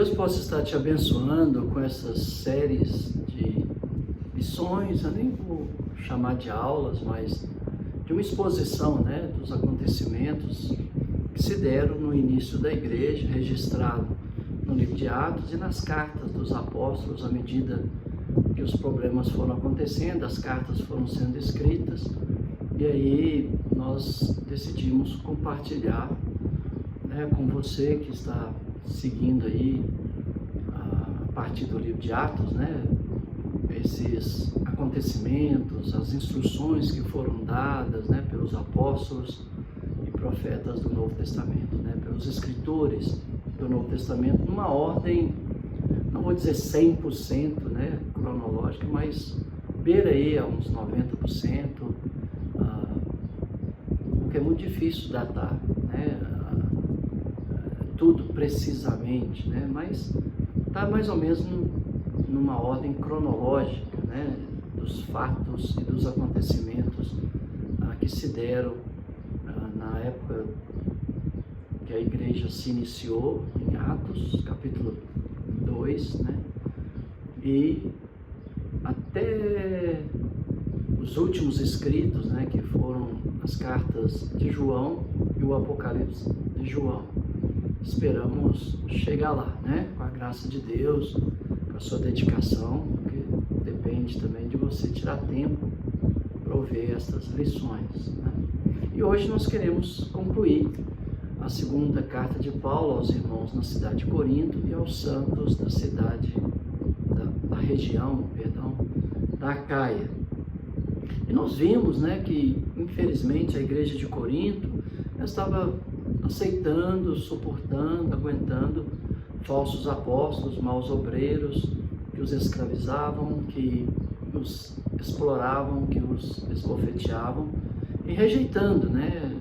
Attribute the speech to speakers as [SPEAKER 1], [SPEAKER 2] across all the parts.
[SPEAKER 1] Deus possa estar te abençoando com essas séries de lições, eu nem vou chamar de aulas, mas de uma exposição, né, dos acontecimentos que se deram no início da igreja, registrado no livro de Atos e nas cartas dos apóstolos, à medida que os problemas foram acontecendo, as cartas foram sendo escritas, e aí nós decidimos compartilhar, né, com você que está seguindo aí a partir do livro de Atos, né, esses acontecimentos, as instruções que foram dadas, né, pelos apóstolos e profetas do Novo Testamento, né, pelos escritores do Novo Testamento, numa ordem, não vou dizer 100%, né, cronológica, mas beira aí a uns 90%, porque é muito difícil datar, né, tudo precisamente, né, mas está mais ou menos numa ordem cronológica, né, dos fatos e dos acontecimentos que se deram na época que a igreja se iniciou, em Atos, capítulo 2, né, e até os últimos escritos, né, que foram as cartas de João e o Apocalipse de João. Esperamos chegar lá, né, com a graça de Deus, com a sua dedicação, porque depende também de você tirar tempo para ouvir essas lições, né? E hoje nós queremos concluir a segunda carta de Paulo aos irmãos na cidade de Corinto e aos santos da cidade, da região, da Acaia. E nós vimos, né, que infelizmente a igreja de Corinto estava aceitando, suportando, aguentando falsos apóstolos, maus obreiros que os escravizavam, que os exploravam, que os esbofeteavam e rejeitando, né,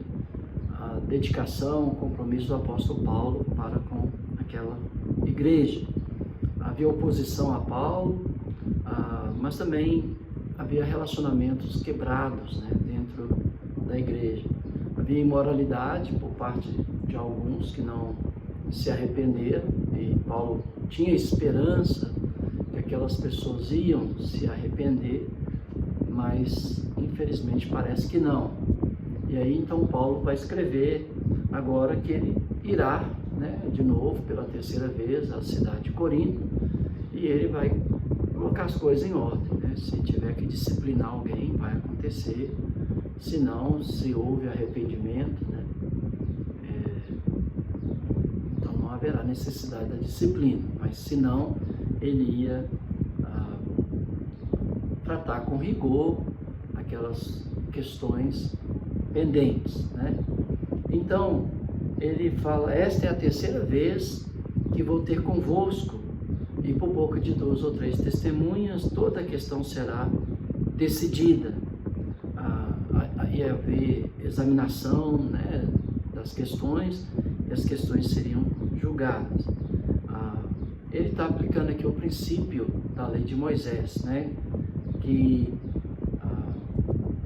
[SPEAKER 1] a dedicação, o compromisso do apóstolo Paulo para com aquela igreja. Havia oposição a Paulo, mas também havia relacionamentos quebrados, né, dentro da igreja. Havia imoralidade por parte de alguns que não se arrependeram, e Paulo tinha esperança que aquelas pessoas iam se arrepender, mas infelizmente parece que não. E aí então Paulo vai escrever agora que ele irá, né, de novo pela terceira vez à cidade de Corinto, e ele vai colocar as coisas em ordem, né? Se tiver que disciplinar alguém, vai acontecer. Se não, se houve arrependimento, né, então não haverá necessidade da disciplina, mas se não, ele ia tratar com rigor aquelas questões pendentes, né? Então, ele fala, esta é a terceira vez que vou ter convosco, e por boca de 2 ou 3 testemunhas, toda a questão será decidida. Ia haver examinação, né, das questões, e as questões seriam julgadas. Ele está aplicando aqui o princípio da lei de Moisés, né, que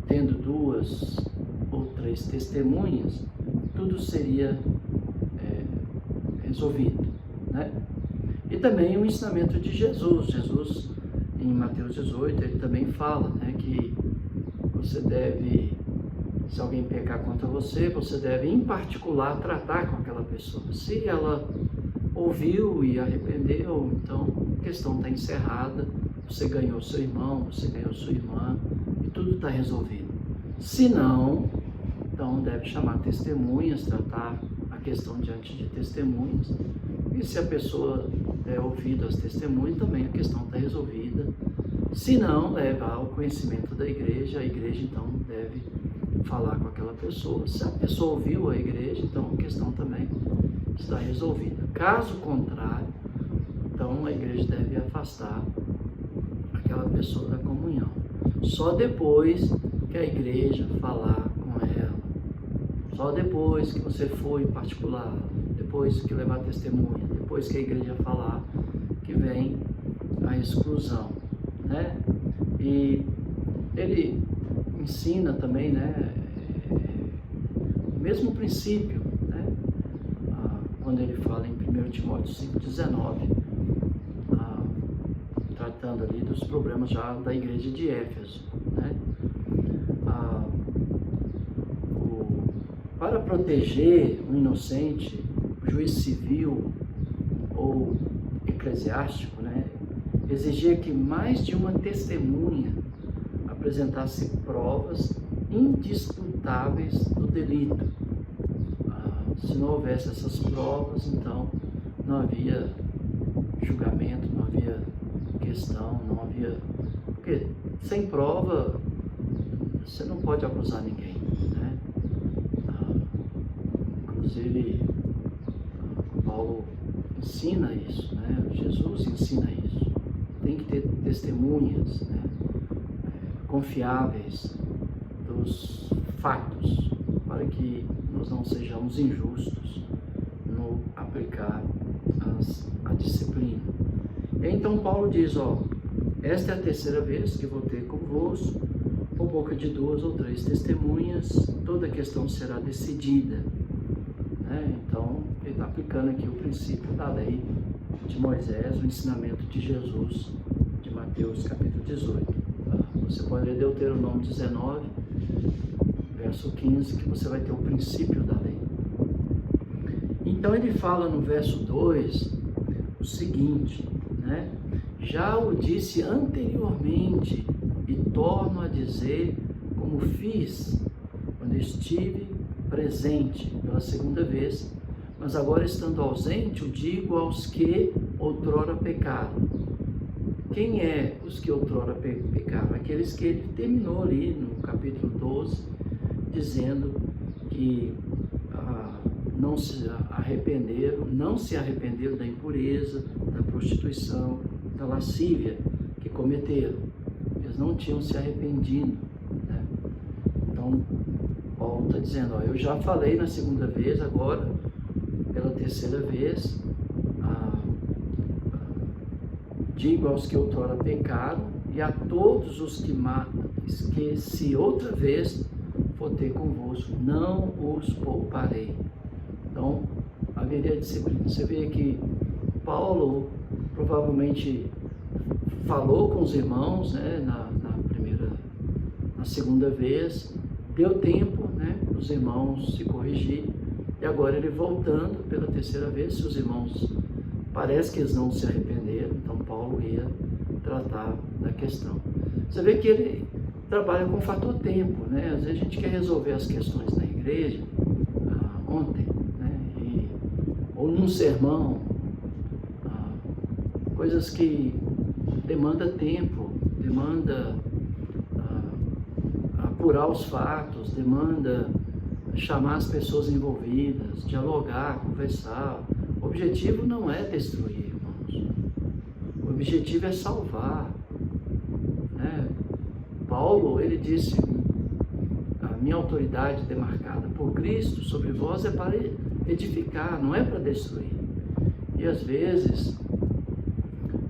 [SPEAKER 1] tendo 2 ou 3 testemunhas, tudo seria resolvido, né? E também o ensinamento de Jesus. Jesus, em Mateus 18, ele também fala, né, que você deve, se alguém pecar contra você, você deve, em particular, tratar com aquela pessoa. Se ela ouviu e arrependeu, então a questão está encerrada, você ganhou seu irmão, você ganhou sua irmã, e tudo está resolvido. Se não, então deve chamar testemunhas, tratar a questão diante de testemunhas, e se a pessoa der ouvido às testemunhas, também a questão está resolvida. Se não, leva ao conhecimento da igreja, a igreja então deve falar com aquela pessoa. Se a pessoa ouviu a igreja, então a questão também está resolvida. Caso contrário, então a igreja deve afastar aquela pessoa da comunhão. Só depois que a igreja falar com ela, só depois que você for em particular, depois que levar testemunha, depois que a igreja falar, que vem a exclusão, né? E ele ensina também, né, o mesmo princípio, né, quando ele fala em 1 Timóteo 5,19, tratando ali dos problemas já da igreja de Éfeso, né? Para proteger um inocente, o juiz civil ou eclesiástico, né, exigia que mais de uma testemunha apresentasse provas indisputáveis do delito. Se não houvesse essas provas, então não havia julgamento, não havia questão, não havia... Porque sem prova você não pode acusar ninguém, né? Inclusive, Paulo ensina isso, né? Jesus ensina isso. Tem que ter testemunhas, né, confiáveis dos fatos, para que nós não sejamos injustos no aplicar a disciplina. E então Paulo diz, esta é a terceira vez que vou ter convosco, por boca de 2 ou 3 testemunhas, toda a questão será decidida. Né? Então, ele está aplicando aqui o princípio da lei de Moisés, o ensinamento de Jesus, de Mateus capítulo 18. Você pode ler Deuteronômio 19, verso 15, que você vai ter o princípio da lei. Então ele fala no verso 2 o seguinte, né? Já o disse anteriormente e torno a dizer como fiz quando estive presente pela segunda vez, mas agora estando ausente, o digo aos que outrora pecaram. Quem é os que outrora pecaram? Aqueles que ele terminou ali no capítulo 12, dizendo que não se arrependeram da impureza, da prostituição, da lascívia que cometeram. Eles não tinham se arrependido, né? Então, Paulo está dizendo, eu já falei na segunda vez, agora, pela terceira vez, digo aos que outrora pecaram e a todos os que se outra vez for ter convosco, não os pouparei. Então, haveria disciplina. Você vê que Paulo provavelmente falou com os irmãos, né, na segunda vez, deu tempo, né, para os irmãos se corrigir, e agora ele voltando pela terceira vez, se os irmãos parece que eles não se arrependeram, então Paulo ia tratar da questão. Você vê que ele trabalha com o fator tempo, né? Às vezes a gente quer resolver as questões na igreja ontem, né? Ou num sermão, coisas que demandam tempo, demanda apurar os fatos, demanda chamar as pessoas envolvidas, dialogar, conversar. O objetivo não é destruir, irmãos. O objetivo é salvar, né? Paulo, ele disse, a minha autoridade demarcada por Cristo sobre vós é para edificar, não é para destruir. E às vezes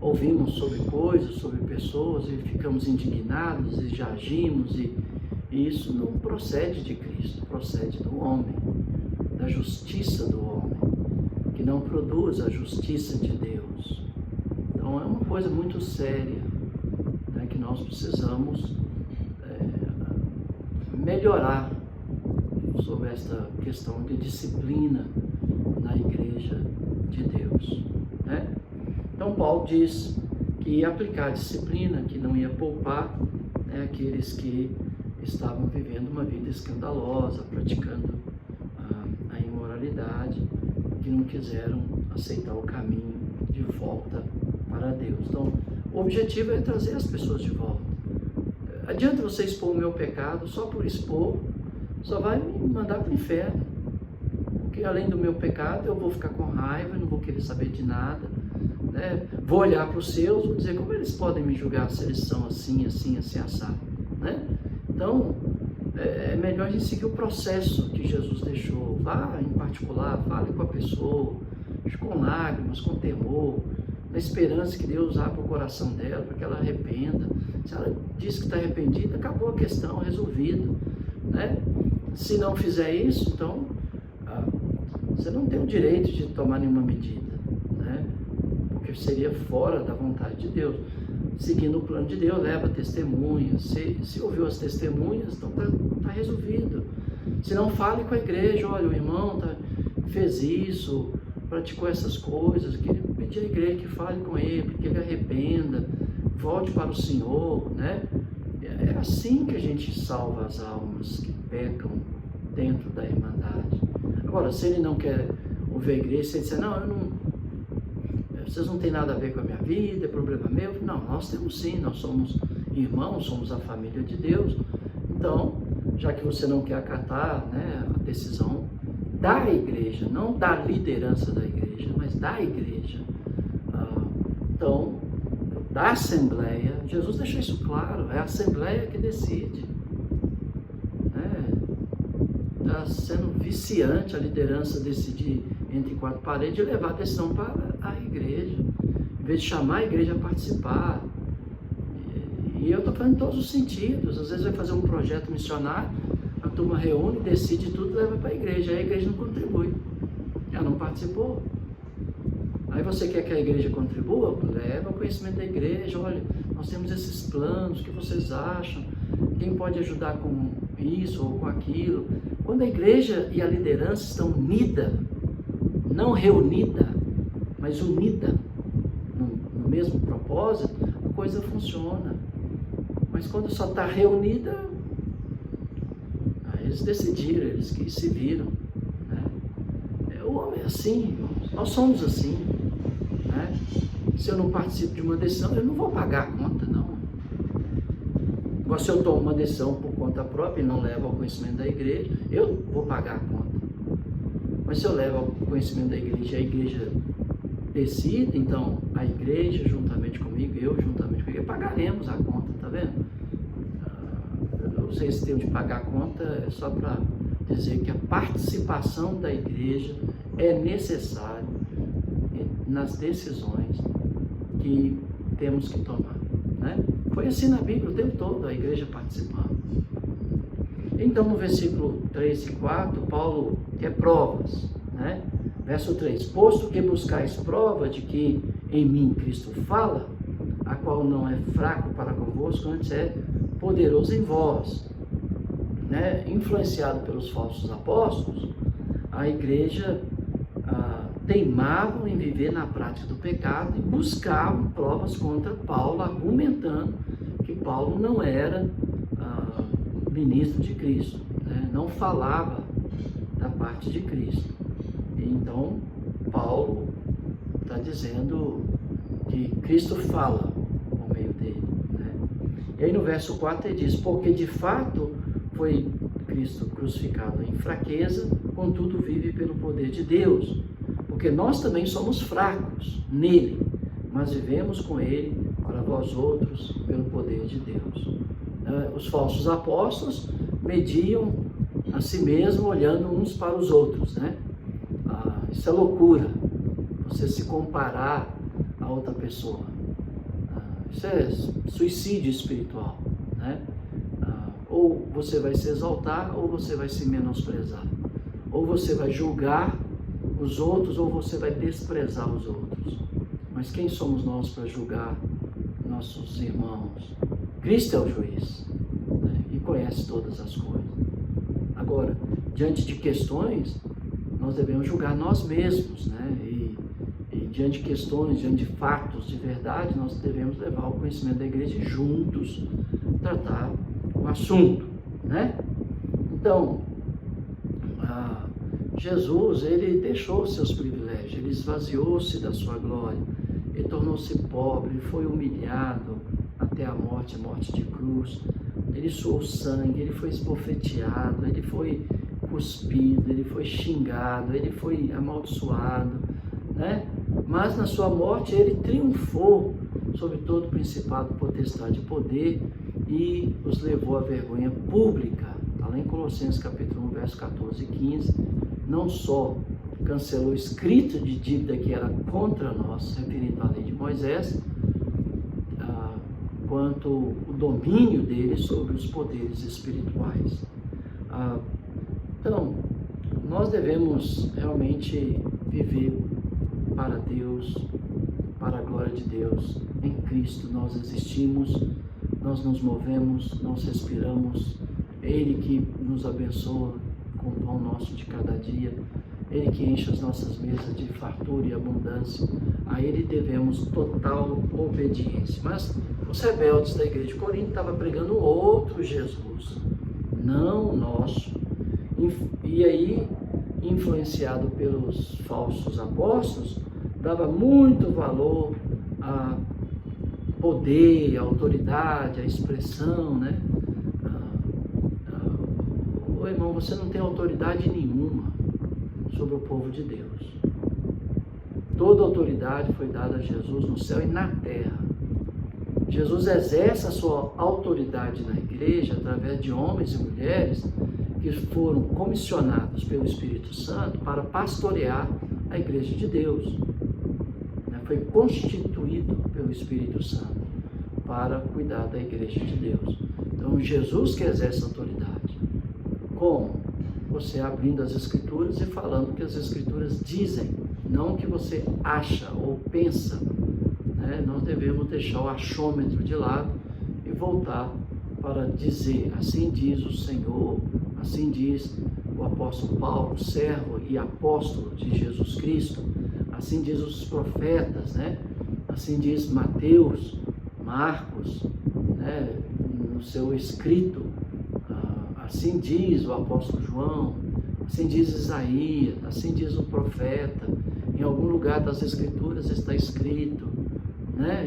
[SPEAKER 1] ouvimos sobre coisas, sobre pessoas e ficamos indignados e já agimos e isso não procede de Cristo, procede do homem, da justiça do homem, que não produz a justiça de Deus. Então é uma coisa muito séria, né, que nós precisamos melhorar sobre esta questão de disciplina na igreja de Deus, né? Então Paulo diz que ia aplicar a disciplina, que não ia poupar, né, aqueles que estavam vivendo uma vida escandalosa, praticando a imoralidade, que não quiseram aceitar o caminho de volta para Deus. Então, o objetivo é trazer as pessoas de volta. Adianta você expor o meu pecado, só por expor, só vai me mandar para o inferno. Porque além do meu pecado, eu vou ficar com raiva, não vou querer saber de nada, né? Vou olhar para os seus, vou dizer, como eles podem me julgar se eles são assim, assim, assim, assado, né? Então, é melhor a gente seguir o processo que Jesus deixou. Vá em particular, fale com a pessoa, com lágrimas, com temor, na esperança que Deus abra o coração dela para que ela arrependa. Se ela diz que está arrependida, acabou a questão, resolvido, né? Se não fizer isso, então você não tem o direito de tomar nenhuma medida, né? Porque seria fora da vontade de Deus. Seguindo o plano de Deus, leva testemunhas. Se ouviu as testemunhas, então está resolvido. Se não, fale com a igreja, olha, o irmão fez isso, praticou essas coisas, queria pedir à igreja que fale com ele, que ele arrependa, volte para o Senhor, né? É assim que a gente salva as almas que pecam dentro da Irmandade. Agora, se ele não quer ouvir a igreja, se ele disser, não, vocês não têm nada a ver com a minha vida, é problema meu. Não, nós temos sim, nós somos irmãos, somos a família de Deus. Então, já que você não quer acatar, né, a decisão da igreja, não da liderança da igreja, mas da igreja, então, da Assembleia, Jesus deixou isso claro, é a Assembleia que decide. Está sendo viciante a liderança decidir entre quatro paredes e levar a decisão para a igreja, em vez de chamar a igreja a participar. E eu estou falando em todos os sentidos. Às vezes vai fazer um projeto missionário, a turma reúne, decide tudo e leva para a igreja. Aí a igreja não contribui, ela não participou. Aí você quer que a igreja contribua? Leva o conhecimento da igreja. Olha, nós temos esses planos, o que vocês acham? Quem pode ajudar com isso ou com aquilo? Quando a igreja e a liderança estão unidas, não reunida, mas unida no mesmo propósito, a coisa funciona. Mas quando só está reunida, eles decidiram, eles que se viram, né? O homem é assim, irmãos. Nós somos assim, né? Se eu não participo de uma decisão, eu não vou pagar a conta, não. Agora, se eu tomo uma decisão por conta própria e não levo ao conhecimento da igreja, eu vou pagar a conta. Mas se eu levo ao conhecimento da igreja e a igreja decide, então a igreja juntamente comigo, eu juntamente comigo, pagaremos a conta, tá vendo? Eu usei esse termo de pagar a conta é só para dizer que a participação da igreja é necessária nas decisões que temos que tomar, né? Foi assim na Bíblia o tempo todo, a igreja participando. Então, no versículo 3 e 4, Paulo quer provas, né? Verso 3, posto que buscais prova de que em mim Cristo fala, a qual não é fraco para convosco, antes é poderoso em vós, né? Influenciado pelos falsos apóstolos, a igreja teimavam em viver na prática do pecado e buscavam provas contra Paulo, argumentando que Paulo não era ministro de Cristo, né? Não falava da parte de Cristo. Então, Paulo está dizendo que Cristo fala por meio dele, né? E aí no verso 4 ele diz, porque de fato foi Cristo crucificado em fraqueza, contudo vive pelo poder de Deus. Porque nós também somos fracos nele, mas vivemos com ele para vós outros pelo poder de Deus. Os falsos apóstolos mediam a si mesmos olhando uns para os outros, né? Isso é loucura, você se comparar a outra pessoa. Isso é suicídio espiritual, né? Ou você vai se exaltar ou você vai se menosprezar. Ou você vai julgar os outros ou você vai desprezar os outros. Mas quem somos nós para julgar nossos irmãos? Cristo é o juiz, né? E conhece todas as coisas. Agora, diante de questões, nós devemos julgar nós mesmos, né? E diante de questões, diante de fatos de verdade, nós devemos levar ao conhecimento da igreja e juntos tratar o assunto, né? Então, Jesus, ele deixou seus privilégios, ele esvaziou-se da sua glória, ele tornou-se pobre, ele foi humilhado até a morte de cruz, ele suou sangue, ele foi esbofeteado, ele foi cuspido, ele foi xingado, ele foi amaldiçoado, né? Mas na sua morte ele triunfou sobre todo principado, potestade e poder e os levou à vergonha pública. Está lá em Colossenses capítulo 1, verso 14 e 15, não só cancelou o escrito de dívida que era contra nós, referindo à lei de Moisés, quanto o domínio dele sobre os poderes espirituais. Então, nós devemos realmente viver para Deus, para a glória de Deus. Em Cristo nós existimos, nós nos movemos, nós respiramos. É Ele que nos abençoa com o pão nosso de cada dia. Ele que enche as nossas mesas de fartura e abundância. A Ele devemos total obediência. Mas os rebeldes da igreja de Corinto estavam pregando outro Jesus, não o nosso. E aí, influenciado pelos falsos apóstolos, dava muito valor a poder, a autoridade, a expressão, né? Ô irmão, você não tem autoridade nenhuma sobre o povo de Deus. Toda autoridade foi dada a Jesus no céu e na terra. Jesus exerce a sua autoridade na igreja através de homens e mulheres que foram comissionados pelo Espírito Santo para pastorear a igreja de Deus. Foi constituído pelo Espírito Santo para cuidar da igreja de Deus. Então, Jesus que exerce a autoridade. Como? Você abrindo as Escrituras e falando o que as Escrituras dizem, não o que você acha ou pensa. Nós devemos deixar o achômetro de lado e voltar para dizer: assim diz o Senhor, assim diz o apóstolo Paulo, servo e apóstolo de Jesus Cristo, assim diz os profetas, assim diz Mateus, Marcos, no seu escrito, assim diz o apóstolo João, assim diz Isaías, assim diz o profeta. Em algum lugar das Escrituras está escrito,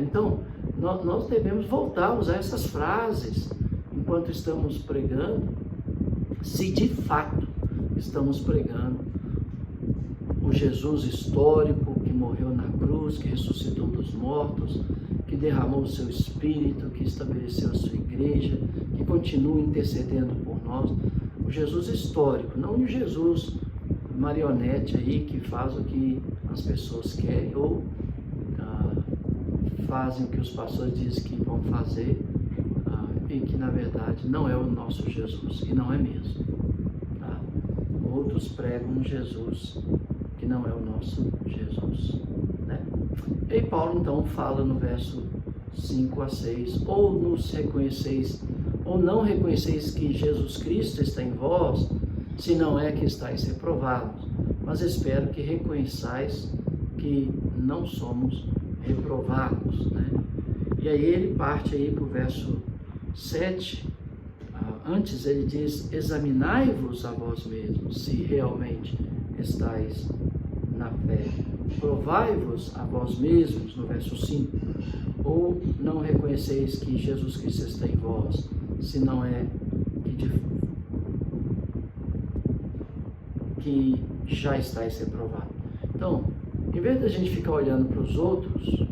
[SPEAKER 1] Então, nós devemos voltar a usar essas frases enquanto estamos pregando, se de fato estamos pregando o Jesus histórico que morreu na cruz, que ressuscitou dos mortos, que derramou o seu Espírito, que estabeleceu a sua igreja, que continua intercedendo por nós. O Jesus histórico, não o Jesus marionete aí que faz o que as pessoas querem ou fazem o que os pastores dizem que vão fazer e que na verdade não é o nosso Jesus, e não é mesmo. Outros pregam um Jesus que não é o nosso Jesus. E Paulo então fala no verso 5 a 6, ou nos reconheceis, ou não reconheceis que Jesus Cristo está em vós, se não é que estáis reprovados, mas espero que reconheçais que não somos reprovados. E aí ele parte aí para o verso 7, antes ele diz: examinai-vos a vós mesmos, se realmente estáis na fé. Provai-vos a vós mesmos, no verso 5, ou não reconheceis que Jesus Cristo está em vós, se não é que já estáis reprovados. Então, em vez da gente ficar olhando para os outros,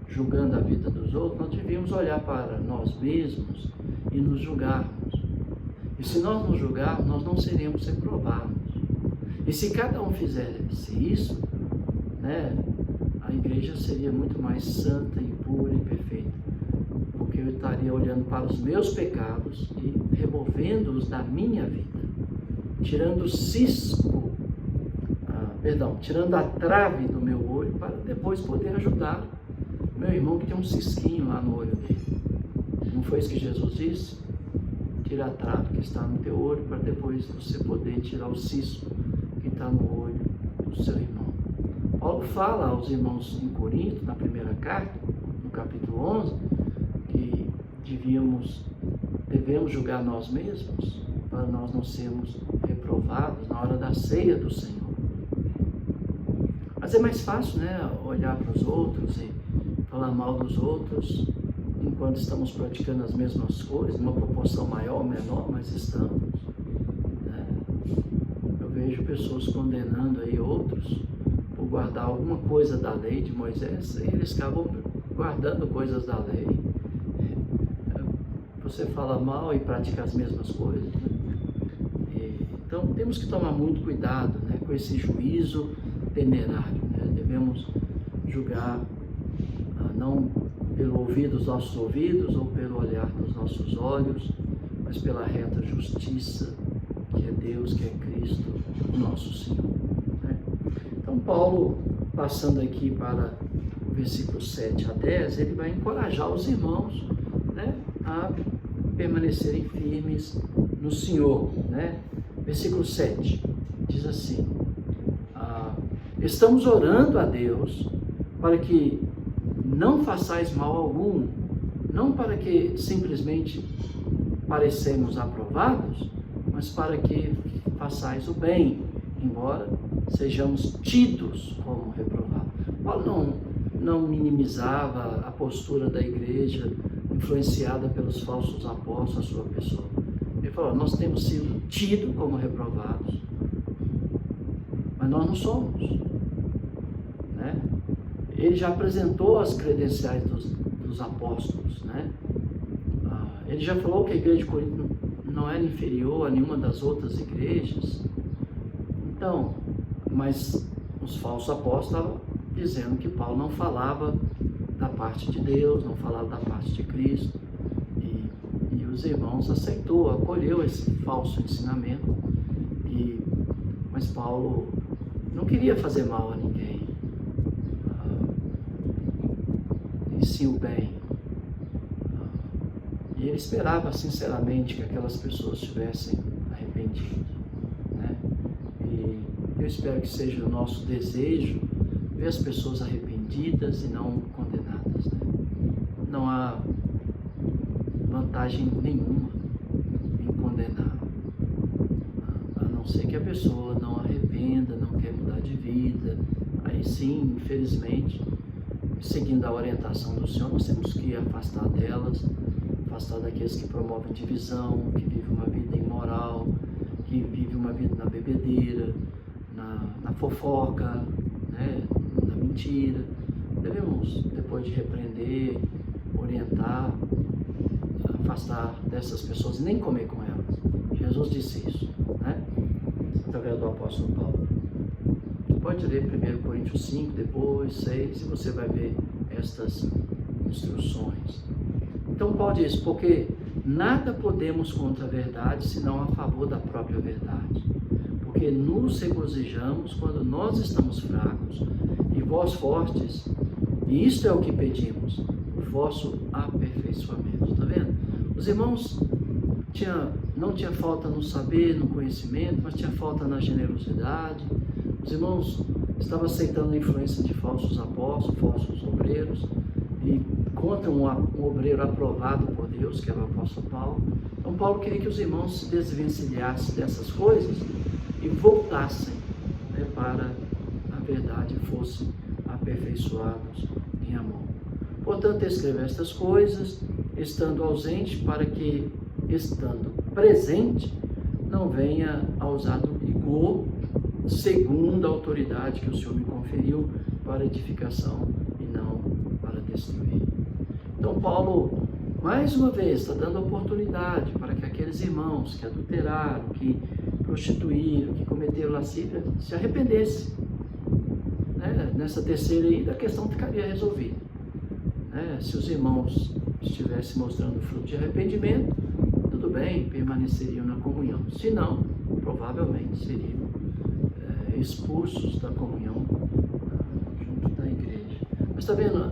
[SPEAKER 1] julgando a vida dos outros, nós devíamos olhar para nós mesmos e nos julgarmos. E se nós nos julgarmos, nós não seremos reprovados. E se cada um fizesse isso, a igreja seria muito mais santa e pura e perfeita, porque eu estaria olhando para os meus pecados e removendo-os da minha vida, tirando o cisco, tirando a trave do meu olho, para depois poder ajudar meu irmão que tem um cisquinho lá no olho dele. Não foi isso que Jesus disse? Tira a trave que está no teu olho, para depois você poder tirar o cisco que está no olho do seu irmão. Paulo fala aos irmãos em Corinto, na primeira carta, no capítulo 11, que devemos julgar nós mesmos, para nós não sermos reprovados na hora da ceia do Senhor. Mas é mais fácil, olhar para os outros e falar mal dos outros, enquanto estamos praticando as mesmas coisas, numa proporção maior ou menor, mas estamos. Eu vejo pessoas condenando aí outros por guardar alguma coisa da lei de Moisés, e eles acabam guardando coisas da lei. Você fala mal e pratica as mesmas coisas. Então temos que tomar muito cuidado com esse juízo temerário. Devemos julgar não pelo ouvir dos nossos ouvidos ou pelo olhar dos nossos olhos, mas pela reta justiça que que é Deus, que é Cristo, o nosso Senhor. Né? Então, Paulo, passando aqui para o versículo 7 a 10, ele vai encorajar os irmãos, né, a permanecerem firmes no Senhor. Né? Versículo 7 diz assim: estamos orando a Deus para que não façais mal algum, não para que simplesmente parecemos aprovados, mas para que façais o bem, embora sejamos tidos como reprovados. Paulo não minimizava a postura da igreja influenciada pelos falsos apóstolos, a sua pessoa. Ele falou: nós temos sido tidos como reprovados, mas nós não somos. Né? Ele já apresentou as credenciais dos apóstolos. Né? Ele já falou que a igreja de Corinto não era inferior a nenhuma das outras igrejas. Então, mas os falsos apóstolos estavam dizendo que Paulo não falava da parte de Deus, não falava da parte de Cristo. E os irmãos acolheu esse falso ensinamento. Mas Paulo não queria fazer mal a ninguém, e sim o bem. E ele esperava sinceramente que aquelas pessoas estivessem arrependidas. Né? E eu espero que seja o nosso desejo ver as pessoas arrependidas e não condenadas. Né? Não há vantagem nenhuma em condenar, a não ser que a pessoa não arrependa, não quer mudar de vida. Aí sim, infelizmente, seguindo a orientação do Senhor, nós temos que afastar delas, afastar daqueles que promovem divisão, que vivem uma vida imoral, que vivem uma vida na bebedeira, na fofoca, né, na mentira. Devemos, depois de repreender, orientar, afastar dessas pessoas e nem comer com elas. Jesus disse isso, né, através do apóstolo Paulo. Pode ler 1 Coríntios 5, depois 6, e você vai ver estas instruções. Então Paulo diz: porque nada podemos contra a verdade, senão a favor da própria verdade. Porque nos regozijamos quando nós estamos fracos, e vós fortes, e isto é o que pedimos, o vosso aperfeiçoamento. Está vendo? Os irmãos não tinha falta no saber, no conhecimento, mas tinha falta na generosidade. Os irmãos estavam aceitando a influência de falsos apóstolos, falsos obreiros, e contra um obreiro aprovado por Deus, que era o apóstolo Paulo. Então Paulo queria que os irmãos se desvencilhassem dessas coisas e voltassem, né, para a verdade, fossem aperfeiçoados em amor. Portanto, escreva estas coisas, estando ausente, para que, estando presente, não venha a usar do rigor, segundo a autoridade que o Senhor me conferiu, para edificação e não para destruir. Então Paulo, mais uma vez, está dando oportunidade para que aqueles irmãos que adulteraram, que prostituíram, que cometeram lascívia, se arrependessem. Né? Nessa terceira aí, a questão ficaria resolvida. Né? Se os irmãos estivessem mostrando fruto de arrependimento, tudo bem, permaneceriam na comunhão. Se não, provavelmente seriam expulsos da comunhão junto da igreja. Mas está vendo,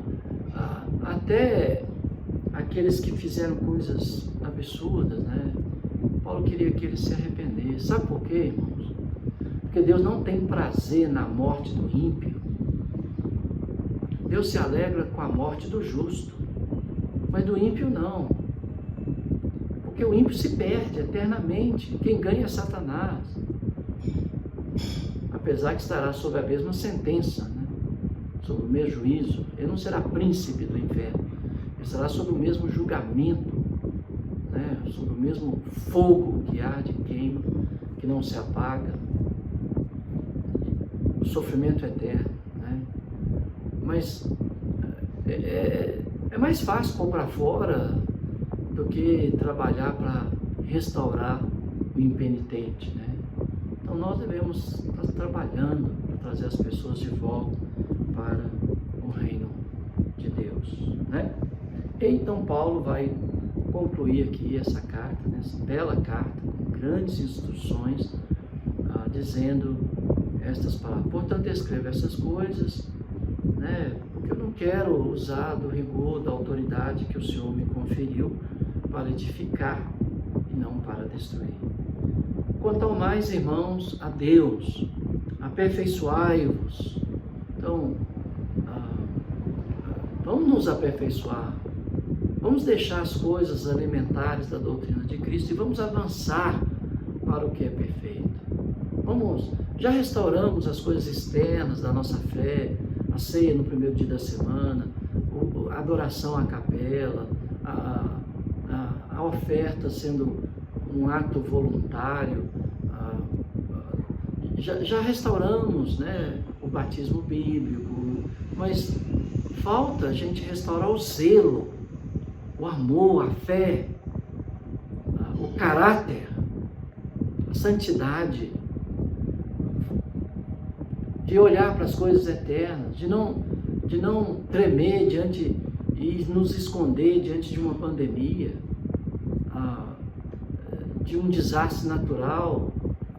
[SPEAKER 1] até aqueles que fizeram coisas absurdas, né? Paulo queria que eles se arrependessem. Sabe por quê, irmãos? Porque Deus não tem prazer na morte do ímpio. Deus se alegra com a morte do justo, mas do ímpio não. Porque o ímpio se perde eternamente. Quem ganha é Satanás. Apesar que estará sob a mesma sentença, né? Sob o mesmo juízo. Ele não será príncipe do inferno. Ele estará sob o mesmo julgamento, né? Sob o mesmo fogo que arde e queima, que não se apaga. O sofrimento eterno. Né? Mas é mais fácil pôr para fora do que trabalhar para restaurar o impenitente, né? Então nós devemos estar trabalhando para trazer as pessoas de volta para o reino de Deus, né? E então Paulo vai concluir aqui essa carta, né, essa bela carta, com grandes instruções, dizendo estas palavras. Portanto, escreva essas coisas, né, porque eu não quero usar do rigor, da autoridade que o Senhor me conferiu para edificar e não para destruir. Quanto ao mais, irmãos, a Deus, aperfeiçoai-vos. Então, vamos nos aperfeiçoar, vamos deixar as coisas elementares da doutrina de Cristo e vamos avançar para o que é perfeito. Já restauramos as coisas externas da nossa fé, a ceia no primeiro dia da semana, a adoração à capela, a oferta sendo um ato voluntário, já restauramos, né, o batismo bíblico, mas falta a gente restaurar o zelo, o amor, a fé, o caráter, a santidade, de olhar para as coisas eternas, de não tremer diante e nos esconder diante de uma pandemia, de um desastre natural,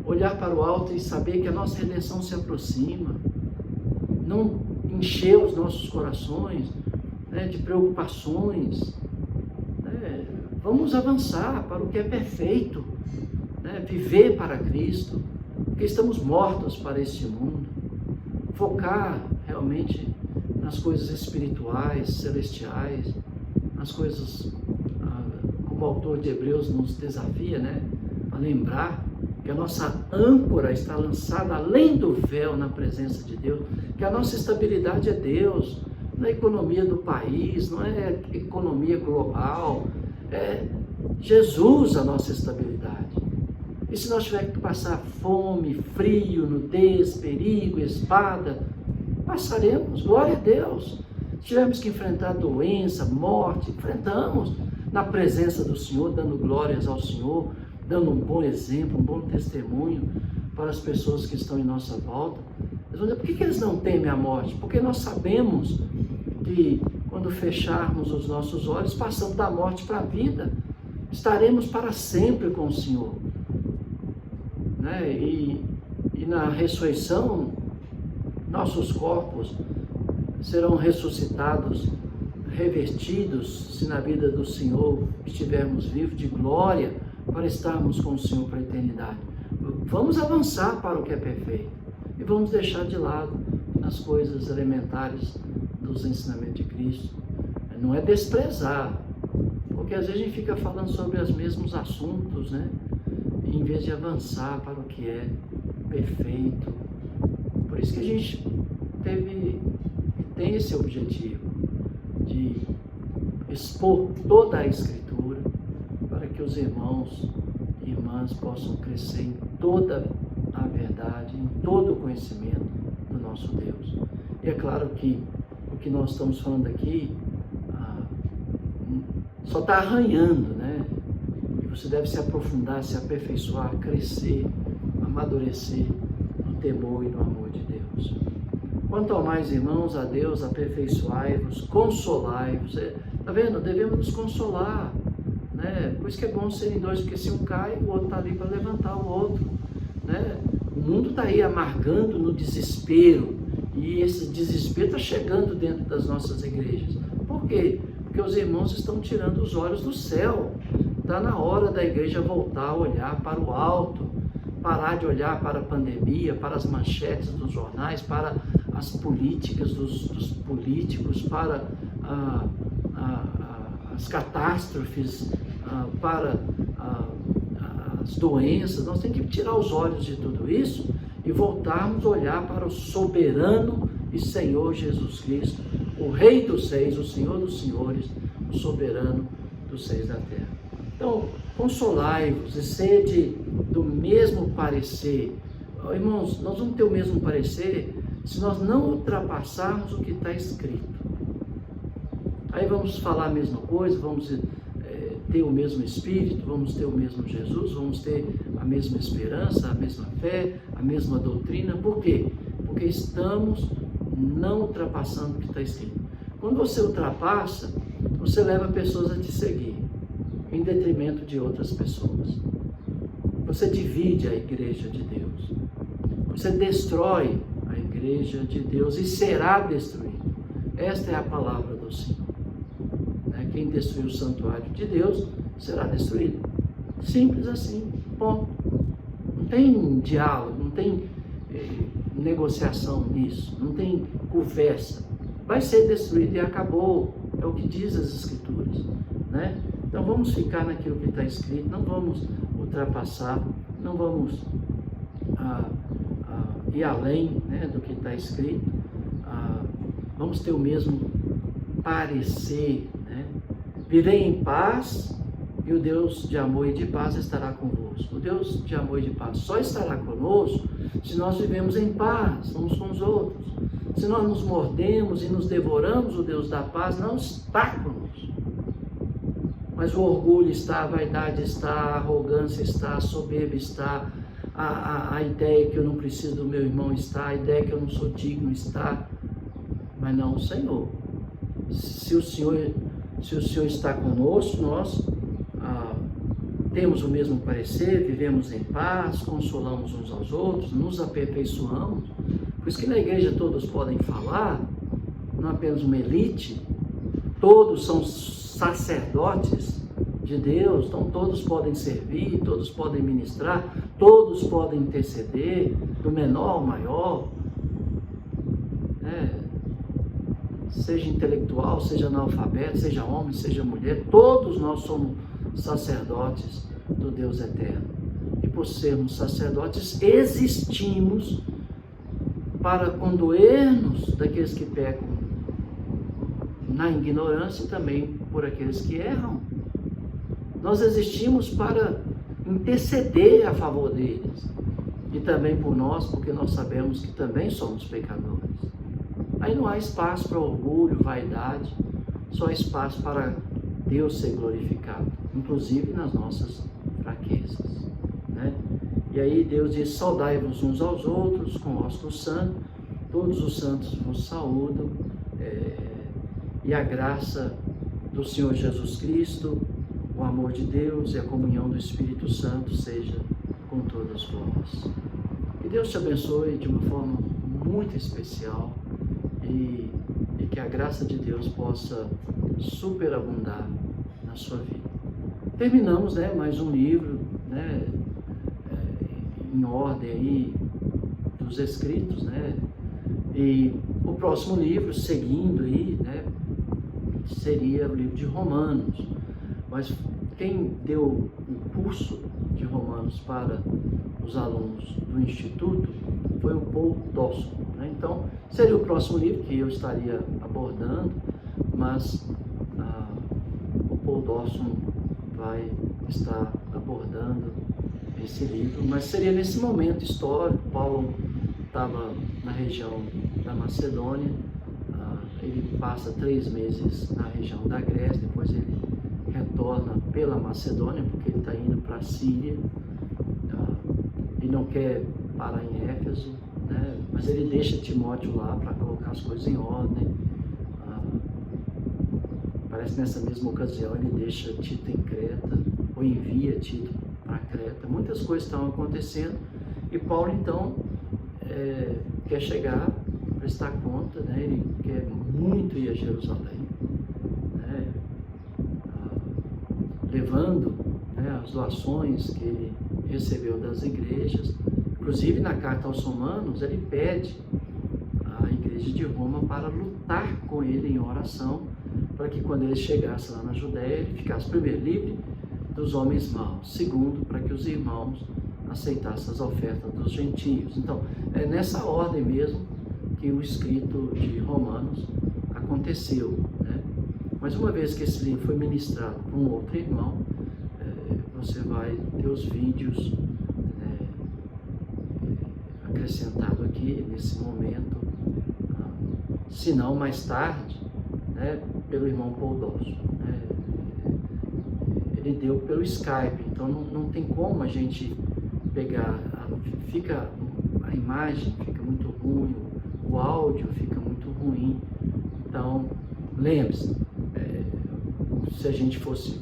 [SPEAKER 1] olhar para o alto e saber que a nossa redenção se aproxima, não encher os nossos corações, né, de preocupações, né? Vamos avançar para o que é perfeito, né? Viver para Cristo, porque estamos mortos para este mundo, focar realmente nas coisas espirituais, celestiais, nas coisas, como o autor de Hebreus nos desafia, né, a lembrar que a nossa âncora está lançada além do véu na presença de Deus, que a nossa estabilidade é Deus, não é a economia do país, não é a economia global, é Jesus a nossa estabilidade. E se nós tivermos que passar fome, frio, nudez, perigo, espada, passaremos, glória a Deus. Se tivermos que enfrentar doença, morte, enfrentamos na presença do Senhor, dando glórias ao Senhor, dando um bom exemplo, um bom testemunho para as pessoas que estão em nossa volta. Eles vão dizer, por que eles não temem a morte? Porque nós sabemos que quando fecharmos os nossos olhos, passamos da morte para a vida, estaremos para sempre com o Senhor. Né? E na ressurreição, nossos corpos serão ressuscitados, revestidos, se na vida do Senhor estivermos vivos, de glória, para estarmos com o Senhor para a eternidade. Vamos avançar para o que é perfeito e vamos deixar de lado as coisas elementares dos ensinamentos de Cristo. Não é desprezar, porque às vezes a gente fica falando sobre os mesmos assuntos, né? Em vez de avançar para o que é perfeito. Por isso que a gente tem esse objetivo de expor toda a Escritura para que os irmãos e irmãs possam crescer em toda a verdade, em todo o conhecimento do nosso Deus. E é claro que o que nós estamos falando aqui só está arranhando, né? E você deve se aprofundar, se aperfeiçoar, crescer, amadurecer no temor e no amor de Deus. Quanto ao mais, irmãos, a Deus aperfeiçoai-vos, consolai-vos. Está vendo? Devemos nos consolar, né? Por isso que é bom serem dois, porque se um cai, o outro está ali para levantar o outro, né? O mundo está aí amargando no desespero, e esse desespero está chegando dentro das nossas igrejas. Por quê? Porque os irmãos estão tirando os olhos do céu. Está na hora da igreja voltar a olhar para o alto, parar de olhar para a pandemia, para as manchetes dos jornais, para as políticas dos políticos, para as catástrofes, para as doenças. Nós temos que tirar os olhos de tudo isso e voltarmos a olhar para o soberano e Senhor Jesus Cristo, o Rei dos Reis, o Senhor dos Senhores, o soberano dos seis da terra. Então, consolai-vos e sede do mesmo parecer. Irmãos, nós vamos ter o mesmo parecer se nós não ultrapassarmos o que está escrito. Aí vamos falar a mesma coisa, vamos ter o mesmo Espírito, vamos ter o mesmo Jesus, vamos ter a mesma esperança, a mesma fé, a mesma doutrina. Por quê? Porque estamos não ultrapassando o que está escrito. Quando você ultrapassa, você leva pessoas a te seguir. em detrimento de outras pessoas. Você divide a igreja de Deus. Você destrói a igreja de Deus e será destruído. Esta é a palavra do Senhor. Quem destruir o santuário de Deus será destruído. Simples assim, ponto. Não tem diálogo, não tem negociação nisso, não tem conversa. Vai ser destruído e acabou. É o que diz as Escrituras, né? Então vamos ficar naquilo que está escrito, não vamos ultrapassar, não vamos ir além, né, do que está escrito. Vamos ter o mesmo parecer, né? Vivei em paz e o Deus de amor e de paz estará convosco. O Deus de amor e de paz só estará conosco se nós vivemos em paz uns com os outros. Se nós nos mordemos e nos devoramos, o Deus da paz não está conosco. Mas o orgulho está, a vaidade está, a arrogância está, a soberba está, a ideia que eu não preciso do meu irmão está, a ideia que eu não sou digno está. Mas não o Senhor. Se o Senhor está conosco, nós temos o mesmo parecer, vivemos em paz, consolamos uns aos outros, nos aperfeiçoamos. Por isso que na igreja todos podem falar, não apenas uma elite, todos são sacerdotes de Deus, então todos podem servir, todos podem ministrar, todos podem interceder, do menor ao maior, seja intelectual, seja analfabeto, seja homem, seja mulher, todos nós somos sacerdotes do Deus eterno. E por sermos sacerdotes, existimos para condoer-nos daqueles que pecam na ignorância e também por aqueles que erram. Nós existimos para interceder a favor deles e também por nós, porque nós sabemos que também somos pecadores. Aí não há espaço para orgulho, vaidade, só espaço para Deus ser glorificado, inclusive nas nossas fraquezas, né? E aí Deus diz: saudai-vos uns aos outros com ósculo santo, todos os santos vos saúdam, e a graça do Senhor Jesus Cristo, o amor de Deus e a comunhão do Espírito Santo seja com todos vós. Que Deus te abençoe de uma forma muito especial e que a graça de Deus possa superabundar na sua vida. Terminamos, mais um livro, em ordem aí dos escritos, e o próximo livro, seguindo aí, seria o livro de Romanos. Mas quem deu o curso de Romanos para os alunos do Instituto foi o Paul Dawson, Então, seria o próximo livro que eu estaria abordando, mas o Paul Dawson vai estar abordando esse livro, mas seria nesse momento histórico. Paulo estava na região da Macedônia, ele passa 3 meses na região da Grécia, depois ele retorna pela Macedônia, porque ele está indo para a Síria, e não quer parar em Éfeso, mas ele deixa Timóteo lá para colocar as coisas em ordem. Parece que nessa mesma ocasião ele deixa Tito em Creta, ou envia Tito para Creta. Muitas coisas estão acontecendo, e Paulo então quer chegar, prestar conta, ele quer muito ir a Jerusalém, levando as doações que ele recebeu das igrejas. Inclusive na carta aos Romanos ele pede à igreja de Roma para lutar com ele em oração, para que quando ele chegasse lá na Judéia, ele ficasse, primeiro, livre dos homens maus, segundo, para que os irmãos aceitassem as ofertas dos gentios. Então, é nessa ordem mesmo que o escrito de Romanos aconteceu, Mas uma vez que esse livro foi ministrado por um outro irmão, você vai ter os vídeos acrescentados aqui nesse momento, se não mais tarde, pelo irmão Paul Dawson. Ele deu pelo Skype, então não tem como a gente pegar, a imagem fica muito ruim, o áudio fica muito ruim. Então, lembre-se, se a gente fosse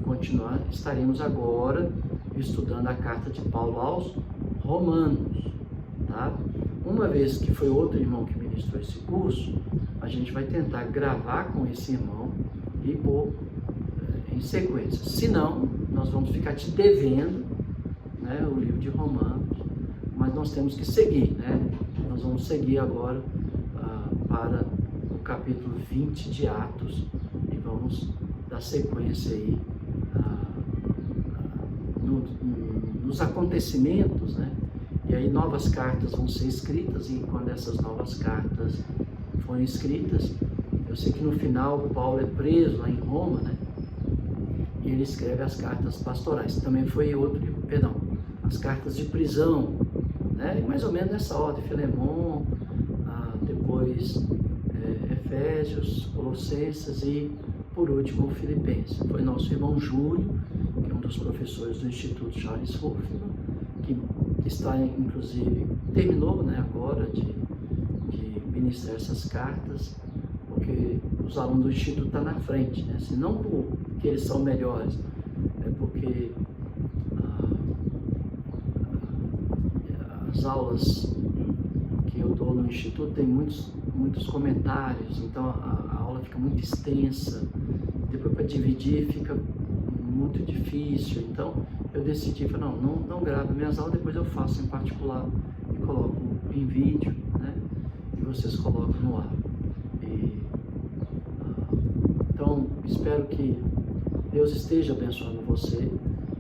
[SPEAKER 1] continuar, estaremos agora estudando a carta de Paulo aos Romanos, tá? Uma vez que foi outro irmão que ministrou esse curso, a gente vai tentar gravar com esse irmão e pôr em sequência. Se não, nós vamos ficar te devendo, né, o livro de Romanos, mas nós temos que seguir, né? Nós vamos seguir agora para o capítulo 20 de Atos e vamos dar sequência aí nos acontecimentos, né? E aí novas cartas vão ser escritas, e quando essas novas cartas forem escritas, eu sei que no final Paulo é preso lá em Roma, né? E ele escreve as cartas pastorais. Também foi as cartas de prisão, né? E mais ou menos nessa ordem, Filemon, depois Efésios, Colossenses e, por último, Filipenses. Foi nosso irmão Júlio, que é um dos professores do Instituto Charles Hoffman, que está, inclusive, terminou, né, agora de ministrar essas cartas, porque os alunos do Instituto estão na frente, né? Se não porque eles são melhores, é porque as aulas que eu dou no Instituto tem muitos comentários, então a aula fica muito extensa, depois para dividir fica muito difícil, então eu decidi, não gravo minhas aulas, depois eu faço em particular e coloco em vídeo, né? E vocês colocam no ar. Então, espero que Deus esteja abençoando você,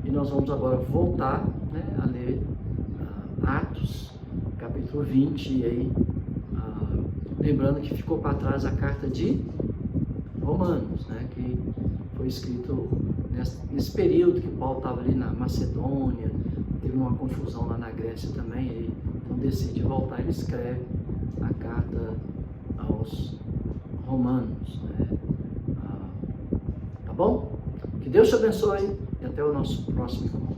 [SPEAKER 1] e nós vamos agora voltar, né, a ler Atos, capítulo 20, e aí, lembrando que ficou para trás a carta de Romanos, né, que foi escrito nesse período que Paulo estava ali na Macedônia, teve uma confusão lá na Grécia também, ele então decide voltar, ele escreve a carta aos Romanos, né? Tá bom? Que Deus te abençoe e até o nosso próximo encontro.